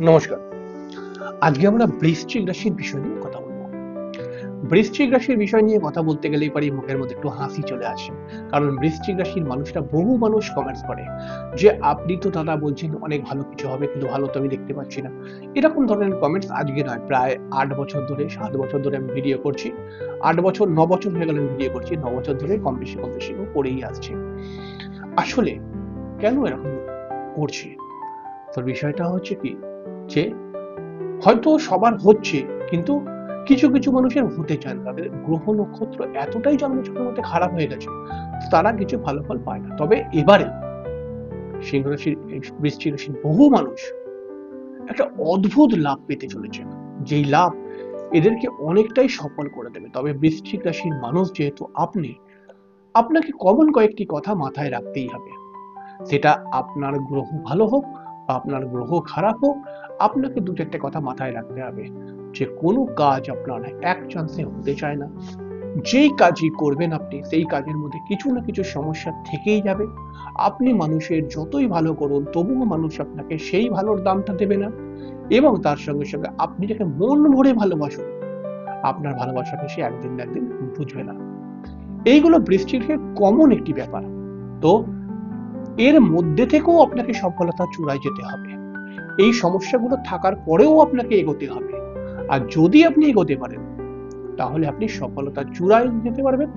নমস্কার। আজকে আমরা বৃশ্চিক রাশির বিষয় নিয়ে কথা বলবো। বৃশ্চিক রাশির বিষয় নিয়ে কথা বলতে গেলেই পারি মুখের মধ্যে একটু হাসি চলে আসে। কারণ বৃশ্চিক রাশির মানুষরা, বহু মানুষ কমেন্টস করে যে আপনি তো দাদা বলছেন অনেক ভালো কিছু হবে, কিন্তু ভালো তো আমি দেখতে পাচ্ছি না। এরকম ধরনের কমেন্টস আজকে নয়, প্রায় ৮ বছর ধরে ৭ বছর ধরে আমি ভিডিও করছি। ৮ বছর ৯ বছর হয়ে গেল আমি ভিডিও করছি। ৯ বছর ধরে কম বেশি করেই আসছি। আসলে কেন এরকম করছি? তো বিষয়টা হচ্ছে কি, যে হয়তো সবার হচ্ছে, কিন্তু কিছু কিছু মানুষের হতে চায় না। তাদের গ্রহ নক্ষত্র এতটাই জন্মছকের মধ্যে খারাপ হয়ে গেছে, তারা কিছু ভালো ফল পায় না। তবে এবারে সিংহ রাশির, বৃশ্চিক রাশির বহু মানুষ একটা অদ্ভুত লাভ পেতে চলেছে, যেই লাভ এদেরকে অনেকটাই সফল করে দেবে। তবে বৃশ্চিক রাশির মানুষ যেহেতু আপনাকে কমন কয়েকটি কথা মাথায় রাখতেই হবে। সেটা আপনার গ্রহ ভালো হোক বা আপনার গ্রহ খারাপ হোক, আপনাকে দু চারটে কথা মাথায় রাখতে হবে। যে কোনো কাজ আপনার এক চান্সে হতে চায় না। যেই কাজই করবেন আপনি, সেই কাজের মধ্যে কিছু না কিছু সমস্যা থেকেই যাবে। আপনি মানুষের যতই ভালো করুন, তবুও মানুষ আপনাকে সেই ভালোর দামটা দেবে না। এবং তার সঙ্গে সঙ্গে আপনি যাকে মন ভরে ভালোবাসুন, আপনার ভালোবাসাকে সে একদিন না একদিন বুঝবে না। এইগুলো বৃষ্টির কমন একটি ব্যাপার। তো এর মধ্যে থেকেও আপনাকে সফলতার চূড়ায় যেতে হবে। এই সমস্যাগুলো থাকার পরেও আপনাকে এগোতে হবে। আর যদি আপনি এগোতে পারেন, তাহলে আপনি সফলতার চূড়ায় যেতে পারবেন,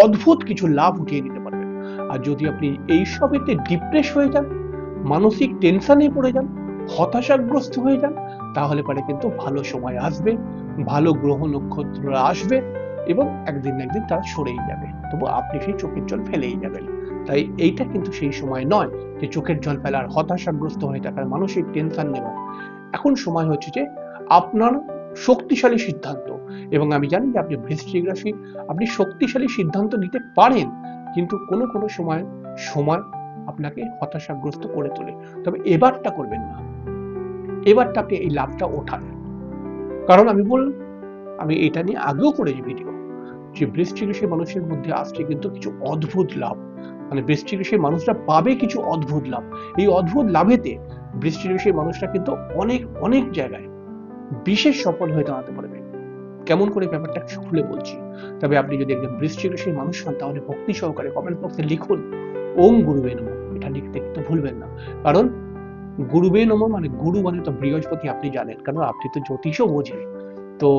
অদ্ভুত কিছু লাভ উঠিয়ে নিতে পারবেন। আর যদি আপনি এইসবেতে ডিপ্রেস হয়ে যান, মানসিক টেনশনে পড়ে যান, হতাশাগ্রস্ত হয়ে যান, তাহলে পরে কিন্তু ভালো সময় আসবে, ভালো গ্রহ নক্ষত্র আসবে এবং একদিন না একদিন তারা সরেই যাবে। তবু আপনি সেই চোখের জল ফেলেই যাবেন। তাই এইটা কিন্তু সেই সময় নয় যে চোখের জল ফেলার, হতাশাগ্রস্ত হয়ে থাকার, মানসিক টেনশন নেওয়ার। এখন সময় হচ্ছে যে আপনার শক্তিশালী সিদ্ধান্ত। এবং আমি জানি যে আপনি বৃশ্চিক রাশি, আপনি শক্তিশালী সিদ্ধান্ত নিতে পারেন, কিন্তু কোনো কোনো সময় সময় আপনাকে হতাশাগ্রস্ত করে তোলে। তবে এবারটা করবেন না, এবারটা আপনি এই লাভটা ওঠান। কারণ আমি বললাম, আমি এটা নিয়ে আগেও করেছি ভিডিও, যে বৃশ্চিক রাশির মানুষের মধ্যে আসছে কিন্তু কিছু অদ্ভুত লাভ। মানে বৃশ্চিক রাশির মানুষরা পাবে কিছু অদ্ভুত লাভ। এই অদ্ভুত লাভেতে বৃশ্চিক রাশির মানুষরা কিন্তু অনেক অনেক জায়গায় বিশেষ সফল হয়ে দাঁড়াতে পারবে। কেমন করে ব্যাপারটা খুলে বলছি। তবে আপনি যদি একজন বৃশ্চিক রাশির মানুষ হন, তাহলে ভক্তি সহকারে কমেন্ট বক্সে লিখুন ওম গুরুবে নমঃ। এটা লিখতে কিন্তু ভুলবেন না। কারণ গুরুবে নমঃ মানে, গুরু মানে তো বৃহস্পতি, আপনি জানেন, কারণ আপনি তো জ্যোতিষও বোঝেন। তো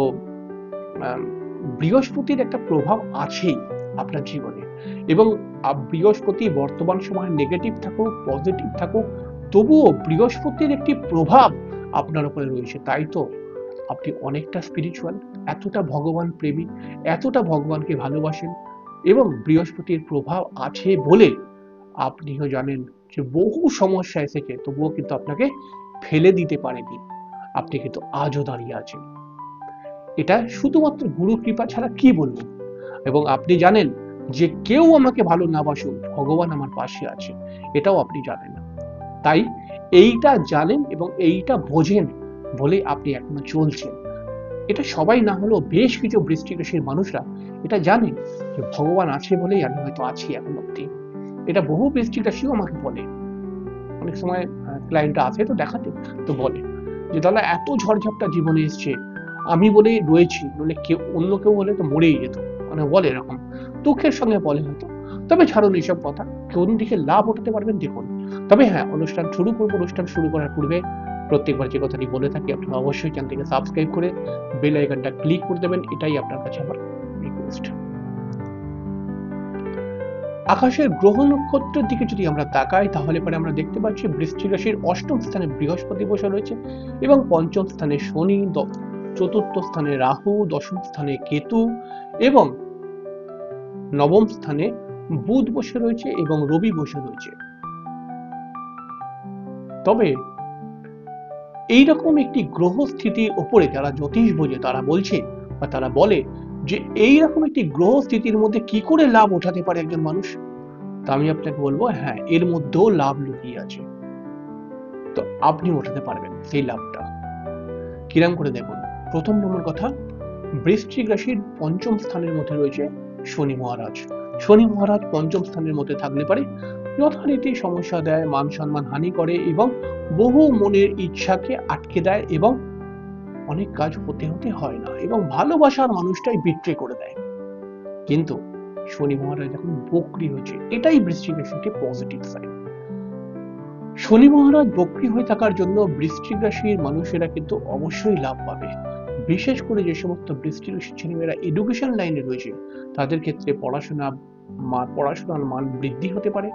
বৃহস্পতির একটা প্রভাব আছেই আপনার জীবনে। এবং বৃহস্পতি বর্তমান সময়ে নেগেটিভ থাকুক, পজিটিভ থাকুক, তবুও বৃহস্পতির একটি প্রভাব আপনার উপরে রয়েছে। তাই তো আপনি অনেকটা স্পিরিচুয়াল, এতটা ভগবান প্রেমী, এতটা ভগবানকে ভালোবাসেন। এবং বৃহস্পতির প্রভাব আছে বলে আপনিও জানেন যে বহু সমস্যা এসেছে, তবুও কিন্তু আপনাকে ফেলে দিতে পারেনি। আপনি কিন্তু আজও দাঁড়িয়ে আছেন। এটা শুধুমাত্র গুরু কৃপা ছাড়া কি বলবো। এবং আপনি জানেন যে কেউ আমাকে ভালো না বাসুক, ভগবান আমার পাশে আছে, এটাও আপনি জানেন না। তাই এইটা জানেন এবং এইটা বোঝেন বলে আপনি এখনো চলছেন। এটা সবাই না হলেও বেশ কিছু বৃশ্চিক রাশির মানুষরা এটা জানে, যে ভগবান আছে বলেই আমি হয়তো আছি এখন অব্দি। এটা বহু বৃশ্চিক রাশিও আমাকে বলে। অনেক সময় ক্লায়েন্টরা আসে তো দেখাতে, তো বলে যে দাদা এত ঝড়ঝাপটা জীবনে এসছে, আমি বলেই রয়েছি, নইলে কেউ অন্য কেউ হলে তো মরেই যেত। মানে বলে এরকম, দুঃখের সঙ্গে বলে হয়তো। তবে ছাড়ুন এইসব কথা, কোন দিকে লাভ উঠাতে পারবেন দেখুন। তবে হ্যাঁ, অনুষ্ঠান শুরু করার পূর্বে প্রত্যেকবার যে কথাটি বলে থাকি, আপনারা অবশ্যই চ্যানেলটিকে সাবস্ক্রাইব করে বেল আইকনটা ক্লিক করে দেবেন, এটাই আপনার কাছে আমার রিকোয়েস্ট। আকাশের গ্রহ নক্ষত্রের দিকে যদি আমরা তাকাই, তাহলে পরে আমরা দেখতে পাচ্ছি বৃশ্চিক রাশির অষ্টম স্থানে বৃহস্পতি বসে রয়েছে এবং পঞ্চম স্থানে শনি, চতুর্থ স্থানে রাহু, দশম স্থানে কেতু এবং নবম স্থানে বুধ বসে রয়েছে এবং রবি বসে রয়েছে। তবে এইরকম একটি গ্রহ স্থিতির ওপরে যারা জ্যোতিষ বোঝে, তারা বলছে বা তারা বলে যে এইরকম একটি গ্রহ স্থিতির মধ্যে কি করে লাভ ওঠাতে পারে একজন মানুষ। তা আমি আপনাকে বলবো, হ্যাঁ, এর মধ্যেও লাভ লুকিয়ে আছে। তো আপনি ওঠাতে পারবেন সেই লাভটা। কিরম করে দেখুন। প্রথম নম্বর কথা, বৃশ্চিক রাশির পঞ্চম স্থানের মধ্যে রয়েছে শনি মহারাজ। শনি মহারাজ পঞ্চম স্থানের মধ্যে থাকলে পারে যথারীতি সমস্যা দেয়, মান সম্মান হানি করে এবং বহু মনের ইচ্ছাকে আটকে দেয় এবং অনেক কাজ হতে হতে হয় না এবং ভালোবাসার মানুষটাই বিট্রে করে দেয়। কিন্তু শনি মহারাজ এখন বক্রি হচ্ছে, এটাই বৃশ্চিক রাশির একটি পজিটিভ সাইন। শনি মহারাজ বক্রি হয়ে থাকার জন্য বৃশ্চিক রাশির মানুষেরা কিন্তু অবশ্যই লাভ পাবে। বিশেষ করে যে সমস্ত বৃশ্চিক রাশির ছেলেমেয়েরা এডুকেশন লাইনে রয়েছে তাদের ক্ষেত্রে পড়াশোনার মান বৃদ্ধি হতে পারে।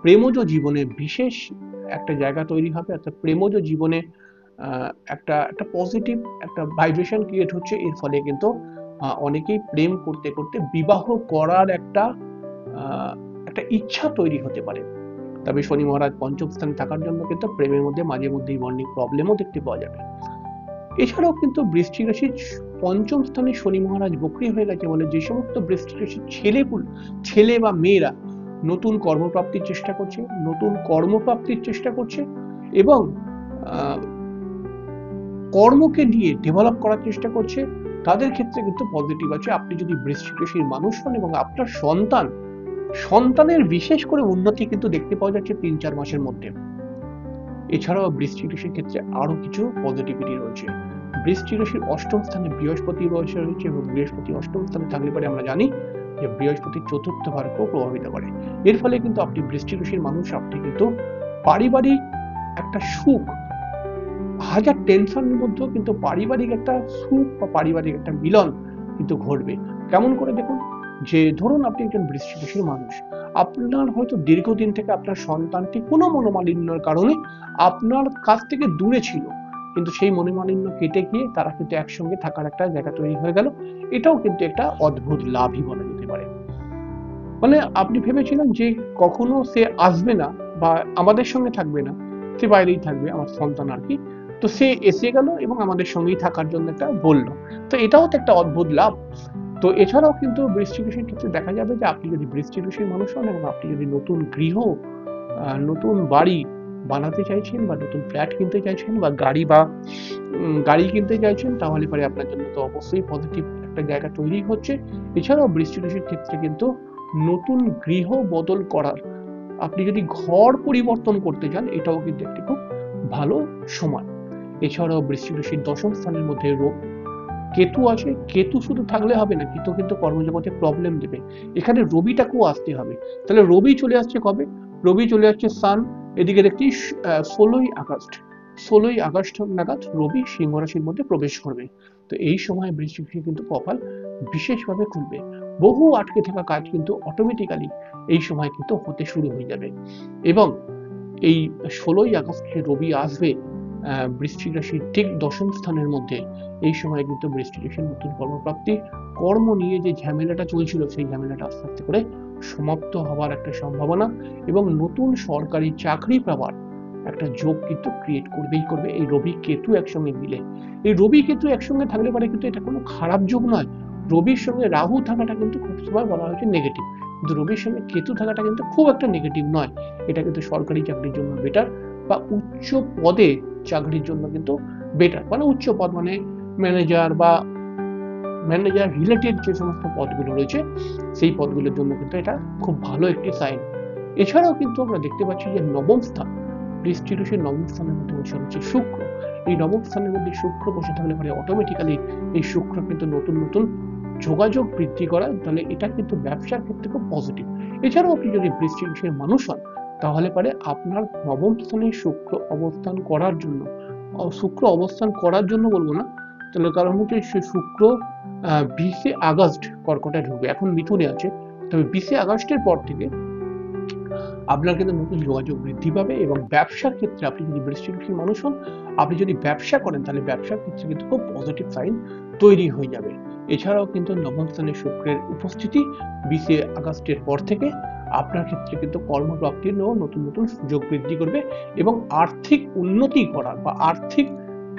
প্রেমজ জীবনে বিশেষ একটা জায়গা তৈরি হবে, অর্থাৎ প্রেমজ জীবনে একটা একটা পজিটিভ একটা ভাইব্রেশন ক্রিয়েট হচ্ছে। এর ফলে কিন্তু অনেকেই প্রেম করতে করতে বিবাহ করার একটা একটা ইচ্ছা তৈরি হতে পারে। তবে শনি মহারাজ পঞ্চম স্থানে থাকার জন্য কিন্তু প্রেমের মধ্যে মাঝে মধ্যেই বন্ডিং প্রবলেমও দেখতে পাওয়া যাবে। এছাড়াও কিন্তু বৃশ্চিক রাশির পঞ্চম স্থানে শনি মহারাজ বক্রি হয়ে গেছে বলে যে সমস্ত বৃশ্চিক রাশির ছেলে বা মেয়েরা নতুন কর্মপ্রাপ্তির চেষ্টা করছে এবং কর্মকে নিয়ে ডেভেলপ করার চেষ্টা করছে, তাদের ক্ষেত্রে কিন্তু পজিটিভ আছে। আপনি যদি বৃশ্চিক রাশির মানুষ হন এবং আপনার সন্তানের বিশেষ করে উন্নতি কিন্তু দেখতে পাওয়া যাচ্ছে 3-4 মাসের মধ্যে। এছাড়াও বৃশ্চিক রাশির ক্ষেত্রে আরো কিছু পজিটিভিটি রয়েছে। বৃশ্চিক রাশির অষ্টম স্থানে বৃহস্পতি রয়েছে এবং বৃহস্পতি অষ্টম স্থানে থাকলে পরে আমরা জানি যে বৃহস্পতি চতুর্থ ভাবকেও প্রভাবিত করে। এর ফলে কিন্তু আপনি বৃশ্চিক রাশির মানুষ, আপনি কিন্তু পারিবারিক একটা সুখ, হাজার টেনশনের মধ্যেও কিন্তু পারিবারিক একটা সুখ বা পারিবারিক একটা মিলন কিন্তু ঘটবে। কেমন করে দেখুন, যে ধরুন আপনি একজন বৃশ্চিক রাশির মানুষ, আপনার হয়তো দীর্ঘদিন থেকে আপনার সন্তানটি কোনো মনোমালিন্যের কারণে আপনার কাছ থেকে দূরে ছিল, কিন্তু সেই মনোমালিন্য কেটে গিয়ে তারা কিন্তু একসঙ্গে থাকার একটা জায়গা তৈরি হয়ে গেল। এটাও কিন্তু একটা অদ্ভুত লাভই বলা যেতে পারে। মানে আপনি ভেবেছিলেন যে কখনো সে আসবে না বা আমাদের সঙ্গে থাকবে না, সে বাইরেই থাকবে, আমার সন্তান আর কি, তো সে এসে গেল এবং আমাদের সঙ্গেই থাকার জন্য একটা বললো। তো এটাও তো একটা অদ্ভুত লাভ। তো এছাড়াও কিন্তু বৃশ্চিক রাশির ক্ষেত্রে দেখা যাবে যে আপনি যদি বৃশ্চিক রাশির মানুষ হন এবং আপনি যদি নতুন গৃহ, নতুন বাড়ি বানাতে চাইছেন বা নতুন ফ্ল্যাট কিনতে চাইছেন বা গাড়ি কিনতে চাইছেন, তাহলে পরে আপনার জন্য তো অবশ্যই পজিটিভ একটা জায়গা তৈরি হচ্ছে। এছাড়াও বৃশ্চিক রাশির ক্ষেত্রে কিন্তু নতুন গৃহ বদল করার, আপনি যদি ঘর পরিবর্তন করতে চান, এটাও কিন্তু একটি খুব ভালো সময়। এছাড়াও বৃশ্চিক রাশির দশম স্থানের মধ্যে কেতু আছে। কেতু শুধু থাকলে হবে না, কেতু কিন্তু কর্মজগতে প্রবলেম দেবে। এখানে রবিটাকেও আসতে হবে। তাহলে রবি চলে আসছে কবে? রবি চলে আসছে সান, এদিকে দেখছি 16ই আগস্ট নাগাদ রবি সিংহ রাশির মধ্যে প্রবেশ করবে। তো এই সময় বৃশ্চিক রাশি কিন্তু কপাল বিশেষভাবে খুলবে। বহু আটকে থাকা কাজ কিন্তু অটোমেটিক্যালি এই সময় কিন্তু হতে শুরু হয়ে যাবে এবং এই 16ই আগস্ট রবি আসবে বৃশ্চিক রাশির ঠিক দশম স্থানের মধ্যে। এই সময় কিন্তু বৃশ্চিক রাশির নতুন কর্মপ্রাপ্তি, কর্ম নিয়ে যে ঝামেলাটা চলছিল সেই ঝামেলাটা আস্তে আস্তে করে সমাপ্ত হওয়ার একটা সম্ভাবনা এবং নতুন সরকারি চাকরি পাওয়ার একটা যোগ কিন্তু ক্রিয়েট করবে এই রবি কেতু একসঙ্গে মিলে। এই রবি কেতু একসঙ্গে থাকলে পারে কিন্তু এটা কোনো খারাপ যোগ নয়। রবির সঙ্গে রাহু থাকাটা কিন্তু খুব সময় বলা হয়েছে নেগেটিভ, কিন্তু রবির সঙ্গে কেতু থাকাটা কিন্তু খুব একটা নেগেটিভ নয়। এটা কিন্তু সরকারি চাকরির জন্য বেটার বা উচ্চ পদে চাকরির জন্য কিন্তু বেটার। মানে উচ্চ পদ মানে ম্যানেজার রিলেটেড যে সমস্ত পদগুলো রয়েছে সেই পদগুলোর জন্য কিন্তু এটা খুব ভালো একটি সাইন। এছাড়াও কিন্তু আমরা দেখতে পাচ্ছি যে নবম স্থান, বৃশ্চিক রাশির নবম স্থানের মধ্যে বসে রয়েছে শুক্র। এই নবম স্থানের মধ্যে শুক্র বসে থাকলে পরে অটোমেটিক্যালি এই শুক্র কিন্তু নতুন নতুন যোগাযোগ বৃদ্ধি করা, তাহলে এটা কিন্তু ব্যবসার ক্ষেত্রে খুব পজিটিভ। এছাড়াও আপনি যদি বৃশ্চিক রাশির মানুষ হন, তাহলে পরে আপনার নবম স্থানে শুক্র অবস্থান করার জন্য বলবো না, তাহলে কারণ হচ্ছে সে শুক্র 20 আগস্ট কর্কটে ঢুকবে, এখন মিথুনে আছে। তবে 20 আগস্টের পর থেকে আপনার কিন্তু নতুন যোগাযোগ বৃদ্ধি পাবে এবং ব্যবসার ক্ষেত্রে আপনি যদি বৃশ্চিক রাশির মানুষ হন, আপনি যদি ব্যবসা করেন তাহলে ব্যবসার ক্ষেত্রে কিন্তু খুব পজিটিভ সাইন তৈরি হয়ে যাবে। এছাড়াও কিন্তু নবম স্থানে শুক্রের উপস্থিতি 20 আগস্টের পর থেকে আপনার ক্ষেত্রে কিন্তু কর্মপ্রাপ্তির নতুন নতুন সুযোগ বৃদ্ধি করবে এবং আর্থিক উন্নতি করার বা আর্থিক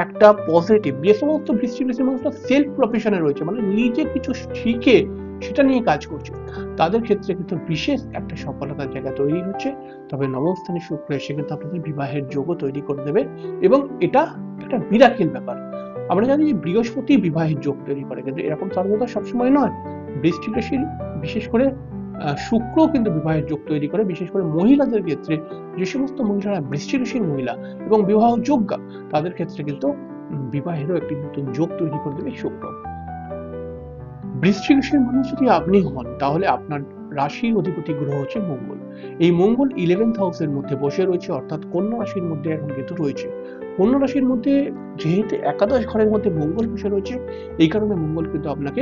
একটা পজিটিভ, যে সমস্ত বৃশ্চিক রাশির মানুষরা সেলফ প্রফেশনে রয়েছে, মানে নিজে কিছু শিখে সেটা নিয়ে কাজ করছে, তাদের ক্ষেত্রে কিন্তু বিশেষ একটা সফলতার জায়গা তৈরি হচ্ছে। তবে নবম স্থানে শুক্র এসে কিন্তু আপনাদের বিবাহের যোগও তৈরি করে দেবে এবং এটা একটা মিরাকেল ব্যাপার। আমরা জানি যে বৃহস্পতি বিবাহের যোগ তৈরি করে, কিন্তু এরকম সর্বদা সবসময় নয়। বৃশ্চিক রাশির বিশেষ করে শুক্র কিন্তু বিবাহের যোগ তৈরি করে, বিশেষ করে মহিলাদের ক্ষেত্রে। যে সমস্ত মহিলারা বৃশ্চিক রাশির মহিলা এবং বিবাহ যোগ্যা, তাদের ক্ষেত্রে কিন্তু বিবাহেরও একটি নতুন যোগ তৈরি করে দেবে শুক্র। বৃশ্চিক রাশির মানুষ যদি আপনি হন, তাহলে আপনার রাশির অধিপতি গ্রহ হচ্ছে মঙ্গল। এই মঙ্গল 11th হাউসের মধ্যে বসে রয়েছে, অর্থাৎ কন্যা রাশির মধ্যে এখন কিন্তু রয়েছে। কন্যা রাশির মধ্যে যেহেতু একাদশ ঘরের মধ্যে মঙ্গল বসে রয়েছে, এই কারণে মঙ্গল কিন্তু আপনাকে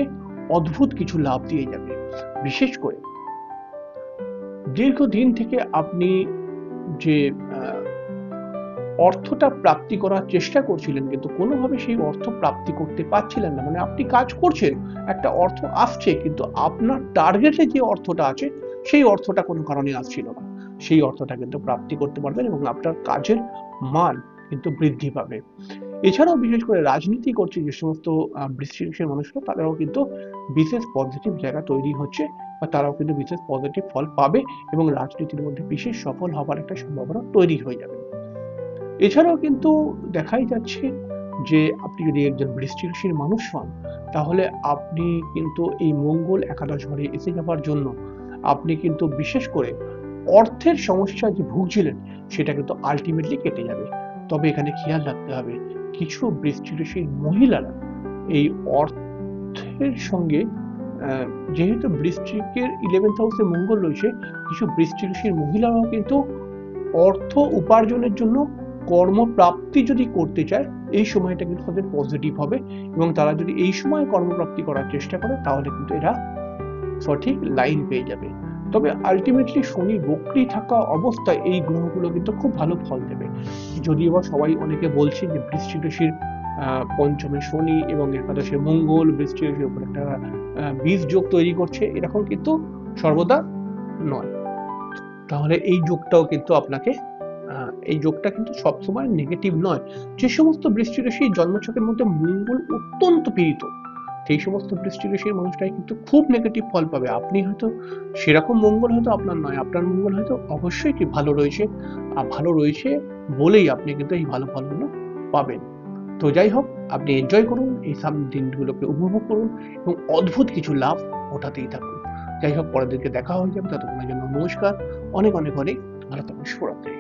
অদ্ভুত কিছু লাভ দিয়ে যাবে। বিশেষ করে দীর্ঘদিন থেকে আপনি যে অর্থটা প্রাপ্তি করার চেষ্টা করছিলেন, কিন্তু কোনোভাবে সেই অর্থ প্রাপ্তি করতে পারছিলেন না, মানে আপনি কাজ করছেন, একটা অর্থ আসছে, কিন্তু আপনার টার্গেটে যে অর্থটা আছে সেই অর্থটা কোনো কারণে আসছিল না। সেই অর্থটা কিন্তু প্রাপ্তি করতে পারবেন এবং আপনার কাজের মান কিন্তু বৃদ্ধি পাবে। এছাড়াও বিশেষ করে রাজনীতি করছে যে সমস্ত বৃশ্চিক রাশির মানুষরা, তারাও কিন্তু বিশেষ পজিটিভ জায়গা তৈরি হচ্ছে, বা তারাও কিন্তু বিশেষ পজিটিভ ফল পাবে এবং রাজনীতির মধ্যে বিশেষ সফল হবার একটা সম্ভাবনা তৈরি হয়ে যাবে। এছাড়াও কিন্তু দেখাই যাচ্ছে যে আপনি যদি একজন বৃশ্চিক রাশির মানুষ হন, তাহলে আপনি কিন্তু এই মঙ্গল একাদশ ঘরে এসে যাবার জন্য আপনি কিন্তু বিশেষ করে অর্থের সমস্যা যে ভুগছিলেন, সেটা কিন্তু আলটিমেটলি কেটে যাবে। তবে এখানে খেয়াল রাখতে হবে, কিছু বৃশ্চিক রাশির মহিলারা এই অর্থের সঙ্গে যেহেতু বৃশ্চিকের 11th হাউসে মঙ্গল রয়েছে, কিছু বৃশ্চিক রাশির মহিলারাও কিন্তু অর্থ উপার্জনের জন্য কর্মপ্রাপ্তি যদি করতে চায়, এই সময়টা কিন্তু তাদের পজিটিভ হবে, এবং তারা যদি এই সময় কর্মপ্রাপ্তি করার চেষ্টা করে, তাহলে কিন্তু এরা সঠিক লাইন পেয়ে যাবে। তবে আলটিমেটলি শনি বক্রী থাকা অবস্থায় এই গ্রহগুলো কিন্তু খুব ভালো ফল দেবে। যদিও বা সবাই অনেকে বলছে যে বৃশ্চিক রাশির পঞ্চমে শনি এবং একাদশে মঙ্গল বৃশ্চিক রাশির উপর একটা বীজ যোগ তৈরি করছে, এরকম কিন্তু সর্বদা নয়। তাহলে এই যোগটাও কিন্তু আপনাকে এই যোগটা কিন্তু সবসময় নেগেটিভ নয়। যে সমস্ত বৃশ্চিক রাশির জন্মছকের মধ্যে মঙ্গল অত্যন্ত পীড়িত, সেই সমস্ত বৃশ্চিক রাশির মানুষটাই কিন্তু খুব নেগেটিভ ফল পাবে। আপনি হয়তো সেরকম মঙ্গল হয়তো আপনার নয়, আপনার মঙ্গল হয়তো অবশ্যই কি ভালো রয়েছে, আর ভালো রয়েছে বলেই আপনি কিন্তু এই ভালো ফলগুলো পাবেন। তো যাই হোক, আপনি এনজয় করুন, এই সামনের দিনগুলোকে উপভোগ করুন এবং অদ্ভুত কিছু লাভ ওঠাতেই থাকুন। যাই হোক, পরের দিনকে দেখা হয়ে যাবে, ততক্ষণের জন্য নমস্কার, অনেক অনেক অনেক ভালো থাকুন, শুভরাত্রি।